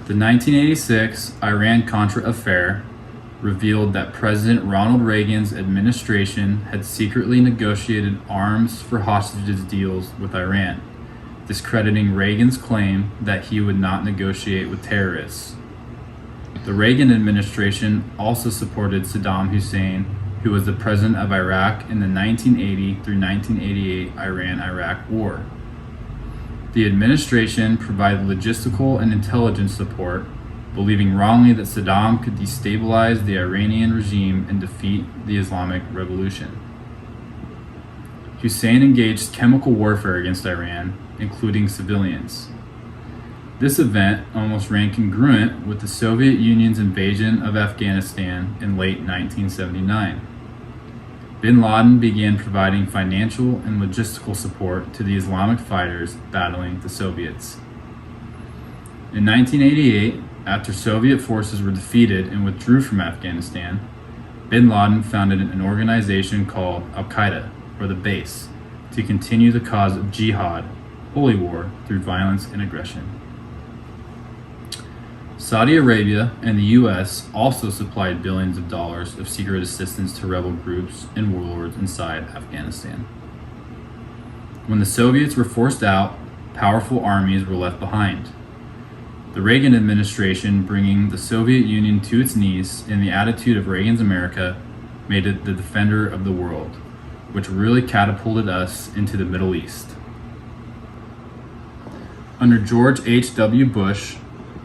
The 1986 Iran-Contra affair revealed that President Ronald Reagan's administration had secretly negotiated arms for hostages deals with Iran, discrediting Reagan's claim that he would not negotiate with terrorists. The Reagan administration also supported Saddam Hussein, who was the president of Iraq in the 1980 through 1988 Iran-Iraq War. The administration provided logistical and intelligence support, believing wrongly that Saddam could destabilize the Iranian regime and defeat the Islamic Revolution. Hussein engaged chemical warfare against Iran, including civilians. This event almost ran congruent with the Soviet Union's invasion of Afghanistan in late 1979. Bin Laden began providing financial and logistical support to the Islamic fighters battling the Soviets. In 1988, after Soviet forces were defeated and withdrew from Afghanistan, Bin Laden founded an organization called Al-Qaeda, or the Base, to continue the cause of jihad, holy war, through violence and aggression. Saudi Arabia and the US also supplied billions of dollars of secret assistance to rebel groups and warlords inside Afghanistan. When the Soviets were forced out, powerful armies were left behind. The Reagan administration, bringing the Soviet Union to its knees in the attitude of Reagan's America, made it the defender of the world, which really catapulted us into the Middle East. Under George H.W. Bush,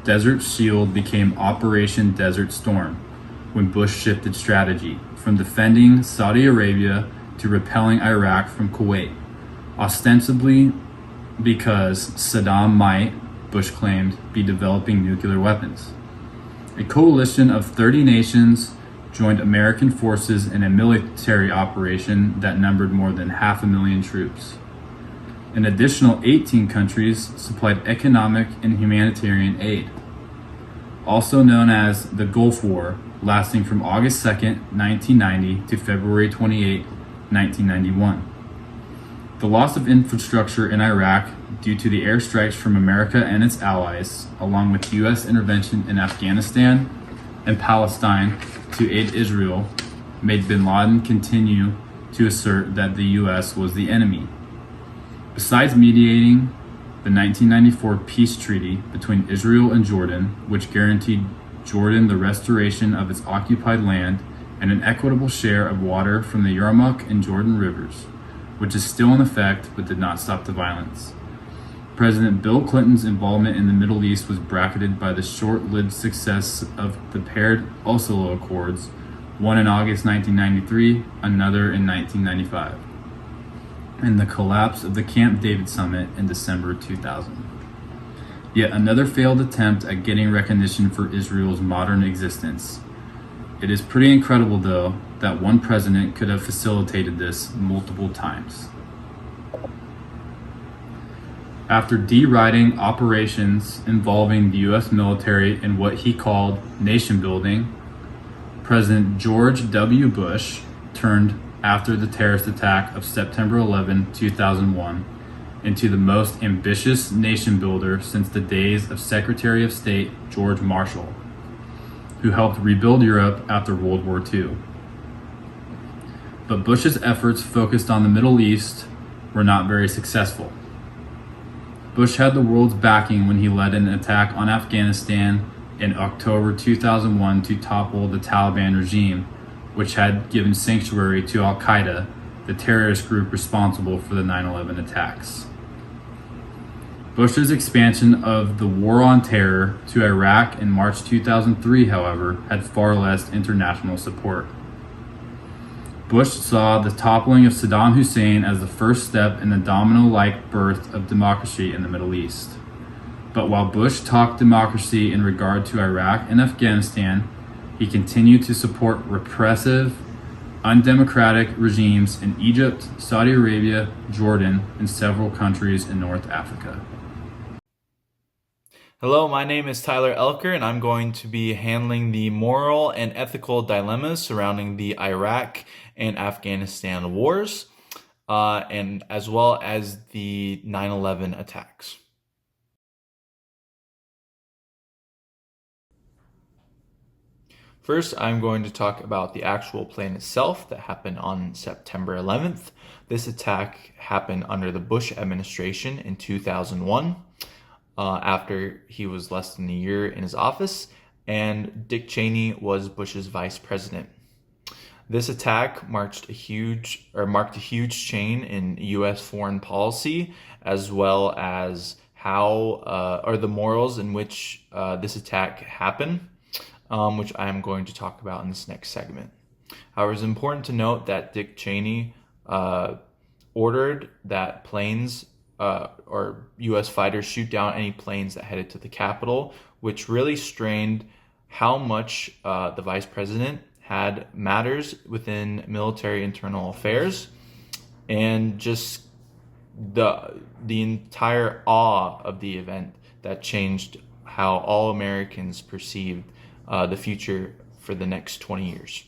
Desert Shield became Operation Desert Storm when Bush shifted strategy from defending Saudi Arabia to repelling Iraq from Kuwait, ostensibly because Saddam might, Bush claimed, be developing nuclear weapons. A coalition of 30 nations joined American forces in a military operation that numbered more than 500,000 troops. An additional 18 countries supplied economic and humanitarian aid, also known as the Gulf War, lasting from August 2, 1990 to February 28, 1991. The loss of infrastructure in Iraq due to the airstrikes from America and its allies, along with U.S. intervention in Afghanistan and Palestine to aid Israel, made bin Laden continue to assert that the U.S. was the enemy. Besides mediating the 1994 peace treaty between Israel and Jordan, which guaranteed Jordan the restoration of its occupied land and an equitable share of water from the Yarmouk and Jordan rivers, which is still in effect but did not stop the violence. President Bill Clinton's involvement in the Middle East was bracketed by the short-lived success of the paired Oslo Accords, one in August 1993, another in 1995. And the collapse of the Camp David Summit in December 2000. Yet another failed attempt at getting recognition for Israel's modern existence. It is pretty incredible, though, that one president could have facilitated this multiple times. After deriding operations involving the U.S. military in what he called nation building, President George W. Bush turned after the terrorist attack of September 11, 2001, into the most ambitious nation builder since the days of Secretary of State George Marshall, who helped rebuild Europe after World War II. But Bush's efforts focused on the Middle East were not very successful. Bush had the world's backing when he led an attack on Afghanistan in October 2001 to topple the Taliban regime, which had given sanctuary to Al-Qaeda, the terrorist group responsible for the 9/11 attacks. Bush's expansion of the war on terror to Iraq in March 2003, however, had far less international support. Bush saw the toppling of Saddam Hussein as the first step in the domino-like birth of democracy in the Middle East. But while Bush talked democracy in regard to Iraq and Afghanistan, he continued to support repressive, undemocratic regimes in Egypt, Saudi Arabia, Jordan, and several countries in North Africa. Hello, my name is Tyler Elker, and I'm going to be handling the moral and ethical dilemmas surrounding the Iraq and Afghanistan wars, and as well as the 9/11 attacks. First, I'm going to talk about the actual plane itself that happened on September 11th. This attack happened under the Bush administration in 2001, after he was less than a year in his office, and Dick Cheney was Bush's vice president. This attack marked a huge change in U.S. foreign policy, as well as or the morals in which this attack happened, which I am going to talk about in this next segment. However, it's important to note that Dick Cheney ordered that planes or U.S. fighters shoot down any planes that headed to the Capitol, which really strained how much the vice president had matters within military internal affairs, and just the entire awe of the event that changed how all Americans perceived the future for the next 20 years.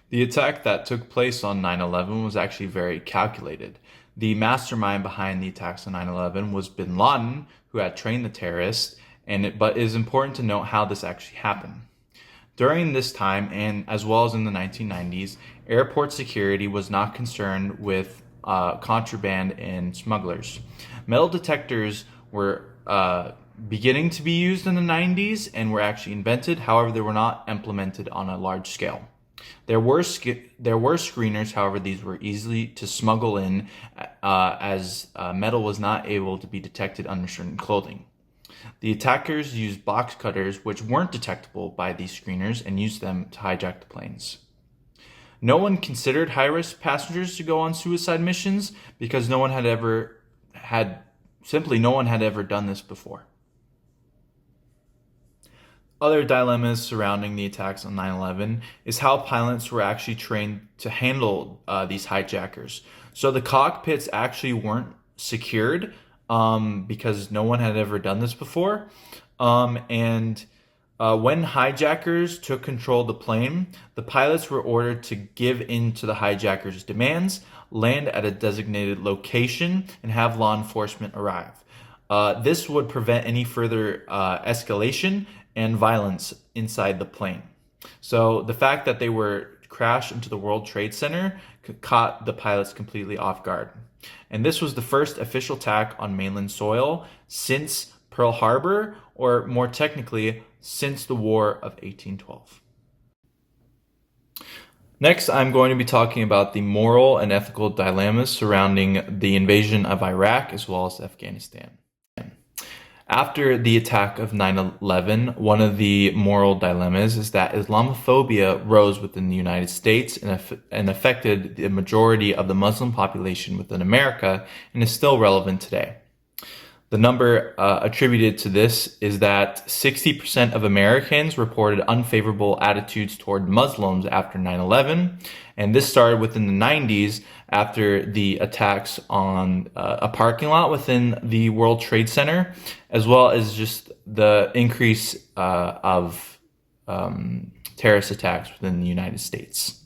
The attack that took place on 9/11 was actually very calculated. The mastermind behind the attacks on 9/11 was bin Laden, who had trained the terrorists, but it is important to note how this actually happened. During this time, and as well as in the 1990s, airport security was not concerned with contraband and smugglers. Metal detectors were beginning to be used in the 90s and were actually invented. However, they were not implemented on a large scale. There were screeners, however, these were easy to smuggle in as metal was not able to be detected under certain clothing. The attackers used box cutters, which weren't detectable by these screeners, and used them to hijack the planes. No one considered high-risk passengers to go on suicide missions because no one had ever done this before. Other dilemmas surrounding the attacks on 9/11 is how pilots were actually trained to handle these hijackers. So the cockpits actually weren't secured because no one had ever done this before. When hijackers took control of the plane, the pilots were ordered to give in to the hijackers' demands, land at a designated location, and have law enforcement arrive. This would prevent any further escalation and violence inside the plane. So the fact that they were crashed into the World Trade Center caught the pilots completely off guard. And this was the first official attack on mainland soil since Pearl Harbor, or more technically, since the War of 1812. Next, I'm going to be talking about the moral and ethical dilemmas surrounding the invasion of Iraq as well as Afghanistan. After the attack of 9/11, one of the moral dilemmas is that Islamophobia rose within the United States and affected the majority of the Muslim population within America and is still relevant today. The number attributed to this is that 60% of Americans reported unfavorable attitudes toward Muslims after 9/11, and this started within the 90s after the attacks on a parking lot within the World Trade Center, as well as just the increase of terrorist attacks within the United States.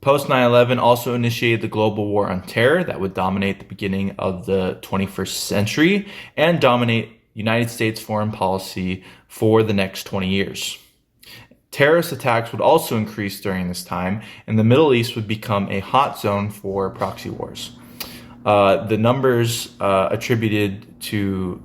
Post 9/11 also initiated the global war on terror that would dominate the beginning of the 21st century and dominate United States foreign policy for the next 20 years. Terrorist attacks would also increase during this time, and the Middle East would become a hot zone for proxy wars. The numbers attributed to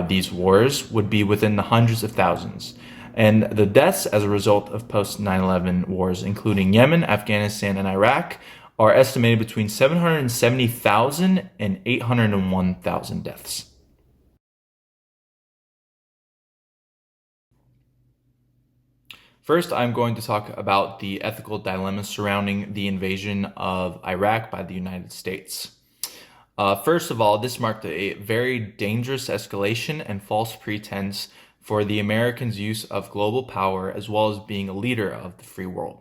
these wars would be within the hundreds of thousands. And the deaths as a result of post 9/11 wars, including Yemen, Afghanistan, and Iraq, are estimated between 770,000 and 801,000 deaths. First, I'm going to talk about the ethical dilemmas surrounding the invasion of Iraq by the United States. First of all, this marked a very dangerous escalation and false pretense for the Americans' use of global power as well as being a leader of the free world.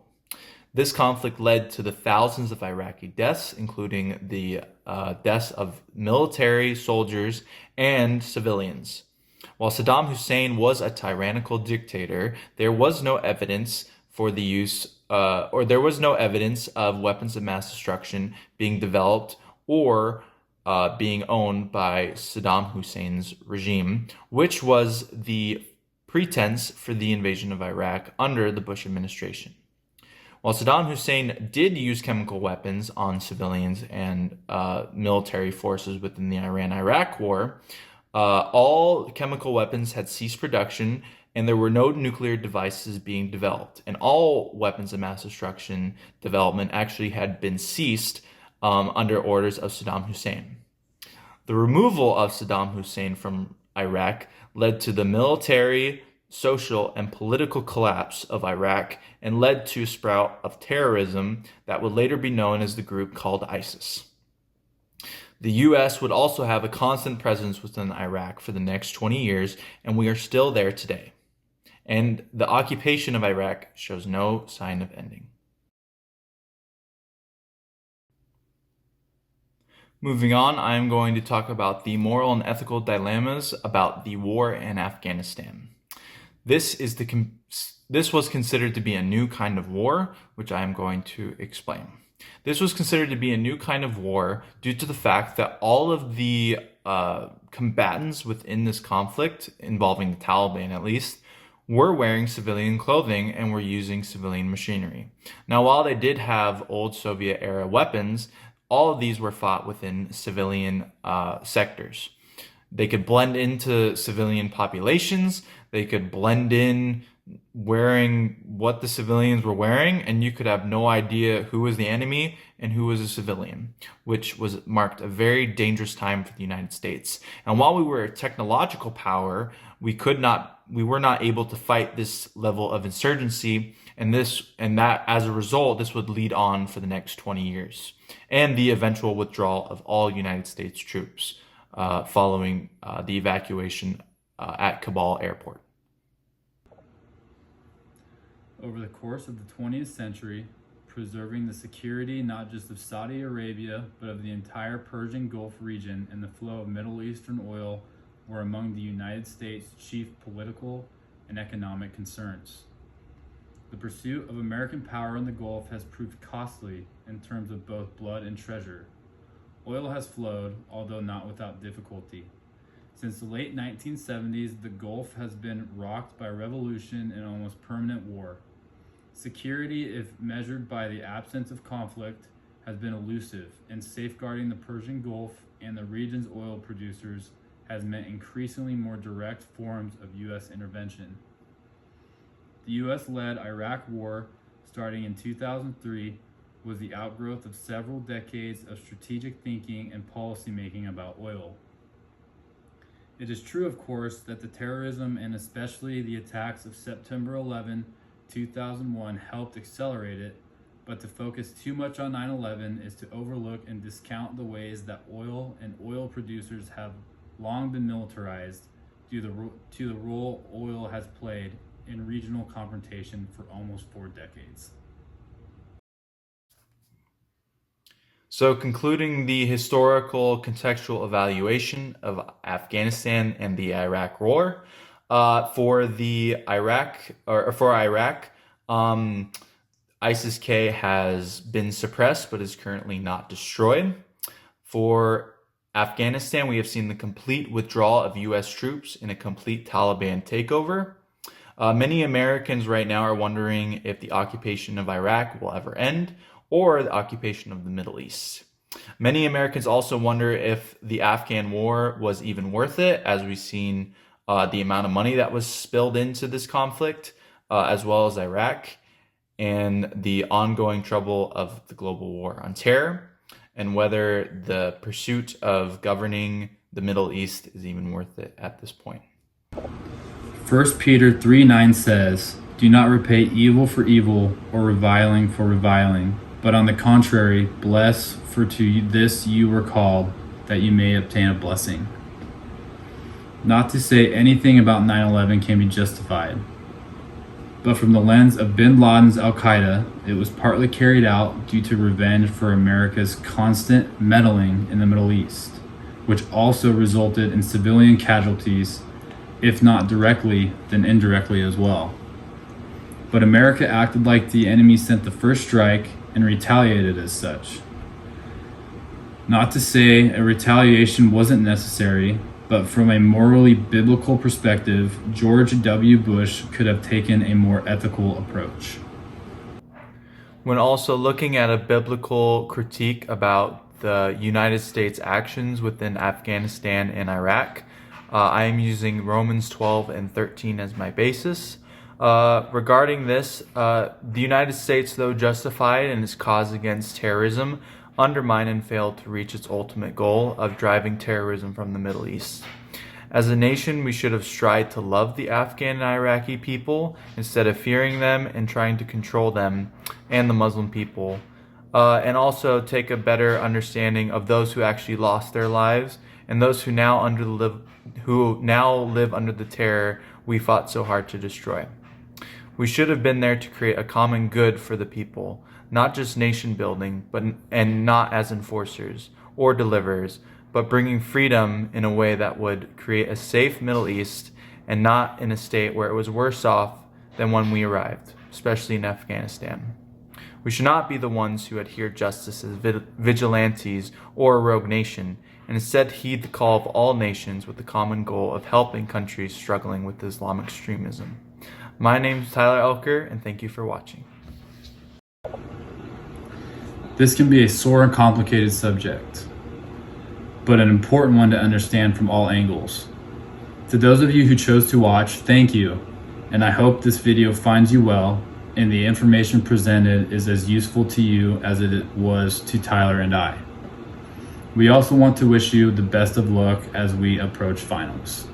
This conflict led to the thousands of Iraqi deaths, including the deaths of military, soldiers, and civilians. While Saddam Hussein was a tyrannical dictator, there was no evidence for the use, there was no evidence of weapons of mass destruction being developed or being owned by Saddam Hussein's regime, which was the pretense for the invasion of Iraq under the Bush administration. While Saddam Hussein did use chemical weapons on civilians and military forces within the Iran-Iraq War, all chemical weapons had ceased production and there were no nuclear devices being developed. And all weapons of mass destruction development actually had been ceased under orders of Saddam Hussein. The removal of Saddam Hussein from Iraq led to the military, social, and political collapse of Iraq and led to a sprout of terrorism that would later be known as the group called ISIS. The US would also have a constant presence within Iraq for the next 20 years, and we are still there today. And the occupation of Iraq shows no sign of ending. Moving on, I am going to talk about the moral and ethical dilemmas about the war in Afghanistan. This was considered to be a new kind of war, which I am going to explain. This was considered to be a new kind of war due to the fact that all of the combatants within this conflict, involving the Taliban at least, were wearing civilian clothing and were using civilian machinery. Now, while they did have old Soviet-era weapons, all of these were fought within civilian sectors. They could blend into civilian populations, they could blend in wearing what the civilians were wearing, and you could have no idea who was the enemy and who was a civilian, which was marked a very dangerous time for the United States. And while we were a technological power, we were not able to fight this level of insurgency, and that as a result, this would lead on for the next 20 years, and the eventual withdrawal of all United States troops following the evacuation at Kabul airport. Over the course of the 20th century, preserving the security not just of Saudi Arabia, but of the entire Persian Gulf region and the flow of Middle Eastern oil were among the United States' chief political and economic concerns. The pursuit of American power in the Gulf has proved costly in terms of both blood and treasure. Oil has flowed, although not without difficulty. Since the late 1970s, the Gulf has been rocked by revolution and almost permanent war. Security, if measured by the absence of conflict, has been elusive, and safeguarding the Persian Gulf and the region's oil producers has meant increasingly more direct forms of U.S. intervention. The U.S.-led Iraq War, starting in 2003, was the outgrowth of several decades of strategic thinking and policymaking about oil. It is true, of course, that the terrorism and especially the attacks of September 11, 2001 helped accelerate it, but to focus too much on 9/11 is to overlook and discount the ways that oil and oil producers have long been militarized due to the role oil has played in regional confrontation for almost 4 decades. So, concluding the historical contextual evaluation of Afghanistan and the Iraq War, for Iraq, ISIS-K has been suppressed but is currently not destroyed. For Afghanistan, we have seen the complete withdrawal of U.S. troops in a complete Taliban takeover. Many Americans right now are wondering if the occupation of Iraq will ever end, or the occupation of the Middle East. Many Americans also wonder if the Afghan war was even worth it, as we've seen the amount of money that was spilled into this conflict, as well as Iraq, and the ongoing trouble of the global war on terror, and whether the pursuit of governing the Middle East is even worth it at this point. 1 Peter 3:9 says, "Do not repay evil for evil or reviling for reviling, but on the contrary, bless, for to this you were called, that you may obtain a blessing." Not to say anything about 9/11 can be justified, but from the lens of bin Laden's Al-Qaeda, it was partly carried out due to revenge for America's constant meddling in the Middle East, which also resulted in civilian casualties, if not directly, then indirectly as well. But America acted like the enemy sent the first strike and retaliated as such. Not to say a retaliation wasn't necessary, but from a morally biblical perspective, George W. Bush could have taken a more ethical approach. When also looking at a biblical critique about the United States' actions within Afghanistan and Iraq, I am using Romans 12 and 13 as my basis. Regarding this, the United States, though justified in its cause against terrorism, undermined and failed to reach its ultimate goal of driving terrorism from the Middle East. As a nation, we should have strived to love the Afghan and Iraqi people instead of fearing them and trying to control them and the Muslim people, and also take a better understanding of those who actually lost their lives and those who now live under the terror we fought so hard to destroy. We should have been there to create a common good for the people, not just nation building, and not as enforcers or deliverers, but bringing freedom in a way that would create a safe Middle East and not in a state where it was worse off than when we arrived, especially in Afghanistan. We should not be the ones who adhere justice as vigilantes or a rogue nation, and instead heed the call of all nations with the common goal of helping countries struggling with Islamic extremism. My name is Tyler Elker, and thank you for watching. This can be a sore and complicated subject, but an important one to understand from all angles. To those of you who chose to watch, thank you, and I hope this video finds you well and the information presented is as useful to you as it was to Tyler and I. We also want to wish you the best of luck as we approach finals.